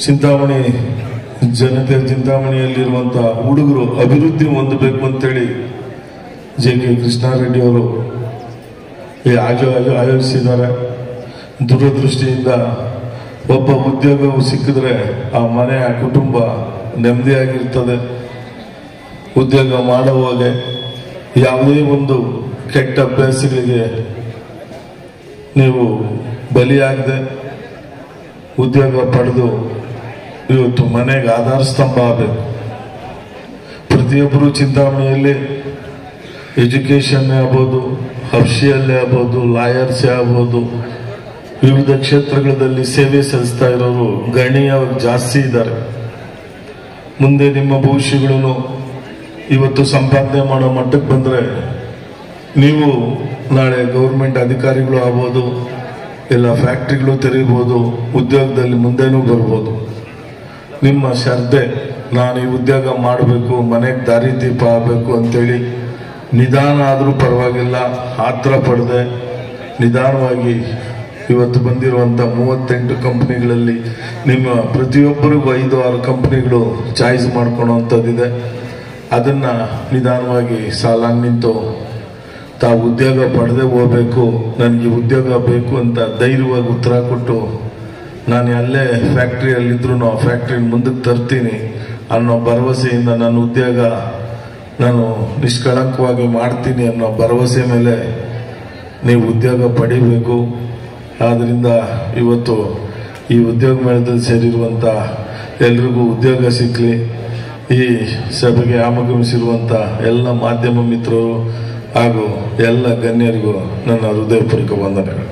ಚಿಂತಾಮಣಿ ಜನತೆ, ಚಿಂತಾಮಣಿಯಲ್ಲಿರುವಂತಹ ಹುಡುಗರು ಅಭಿವೃದ್ಧಿ ಹೊಂದಬೇಕು ಅಂತೇಳಿ JK ಕೃಷ್ಣಾರೆಡ್ಡಿ ಅವರು ಆಯೋಜಿಸಿದ್ದಾರೆ. ದುರದೃಷ್ಟಿಯಿಂದ ಒಬ್ಬ ಉದ್ಯೋಗವು ಸಿಕ್ಕಿದ್ರೆ ಆ ಮನೆ, ಆ ಕುಟುಂಬ ನೆಮ್ಮದಿಯಾಗಿರ್ತದೆ. ಉದ್ಯೋಗ ಮಾಡುವಾಗ ಯಾವುದೇ ಒಂದು ಕೆಟ್ಟ ಅಭ್ಯಾಸಗಳಿಗೆ ನೀವು ಬಲಿಯಾಗದೆ ಉದ್ಯೋಗ ಪಡೆದು ಇವತ್ತು ಮನೆಗೆ ಆಧಾರ ಸ್ತಂಭ ಆಗಬೇಕು. ಪ್ರತಿಯೊಬ್ಬರು ಚಿಂತಾಮಣಿಯಲ್ಲಿ ಎಜುಕೇಶನ್ ಆಗ್ಬೋದು, ಹರ್ಷಿಯಲ್ಲೇ ಆಗ್ಬೋದು, ಲಾಯರ್ಸೇ ಆಗ್ಬೋದು, ವಿವಿಧ ಕ್ಷೇತ್ರಗಳಲ್ಲಿ ಸೇವೆ ಸಲ್ಲಿಸ್ತಾ ಇರೋರು ಗಣನೀಯವಾಗಿ ಜಾಸ್ತಿ ಇದ್ದಾರೆ. ಮುಂದೆ ನಿಮ್ಮ ಭವಿಷ್ಯಗಳನ್ನು ಇವತ್ತು ಸಂಪಾದನೆ ಮಾಡೋ ಮಟ್ಟಕ್ಕೆ ಬಂದರೆ ನೀವು ನಾಳೆ ಗೌರ್ಮೆಂಟ್ ಅಧಿಕಾರಿಗಳು ಆಗ್ಬೋದು, ಎಲ್ಲ ಫ್ಯಾಕ್ಟ್ರಿಗಳು ತೆರೀಬೋದು, ಉದ್ಯೋಗದಲ್ಲಿ ಮುಂದೆನೂ ಬರ್ಬೋದು. ನಿಮ್ಮ ಶ್ರದ್ಧೆ, ನಾನು ಈ ಉದ್ಯೋಗ ಮಾಡಬೇಕು, ಮನೆಗೆ ದಾರಿ ದೀಪ ಆಗಬೇಕು ಅಂತೇಳಿ ನಿಧಾನ ಆದರೂ ಪರವಾಗಿಲ್ಲ, ಆತ್ರ ಪಡೆದೆ ನಿಧಾನವಾಗಿ ಇವತ್ತು ಬಂದಿರುವಂಥ 38 ಕಂಪ್ನಿಗಳಲ್ಲಿ ನಿಮ್ಮ ಪ್ರತಿಯೊಬ್ಬರಿಗೂ 5-6 ಕಂಪ್ನಿಗಳು ಚಾಯ್ಸ್ ಮಾಡ್ಕೊಳ್ಳೋವಂಥದ್ದಿದೆ. ಅದನ್ನು ನಿಧಾನವಾಗಿ ಸಾಲಾಗಿ ನಿಂತು ತಾವು ಉದ್ಯೋಗ ಪಡೆದೇ ಹೋಗಬೇಕು, ನನಗೆ ಉದ್ಯೋಗ ಬೇಕು ಅಂತ ಧೈರ್ಯವಾಗಿ ಉತ್ತರ ಕೊಟ್ಟು, ನಾನು ಅಲ್ಲೇ ಫ್ಯಾಕ್ಟ್ರಿಯಲ್ಲಿದ್ರೂ ಆ ಫ್ಯಾಕ್ಟ್ರಿ ಮುಂದಕ್ಕೆ ತರ್ತೀನಿ ಅನ್ನೋ ಭರವಸೆಯಿಂದ ನನ್ನ ಉದ್ಯೋಗ ನಾನು ನಿಷ್ಕಳಂಕವಾಗಿ ಮಾಡ್ತೀನಿ ಅನ್ನೋ ಭರವಸೆ ಮೇಲೆ ನೀವು ಉದ್ಯೋಗ ಪಡಿಬೇಕು. ಆದ್ದರಿಂದ ಇವತ್ತು ಈ ಉದ್ಯೋಗ ಮೇಳದಲ್ಲಿ ಸೇರಿರುವಂಥ ಎಲ್ರಿಗೂ ಉದ್ಯೋಗ ಸಿಕ್ಕಲಿ. ಈ ಸಭೆಗೆ ಆಗಮಿಸಿರುವಂಥ ಎಲ್ಲ ಮಾಧ್ಯಮ ಮಿತ್ರರು ಹಾಗೂ ಎಲ್ಲ ಗಣ್ಯರಿಗೂ ನನ್ನ ಹೃದಯಪೂರ್ವಕ ವಂದನೆಗಳು.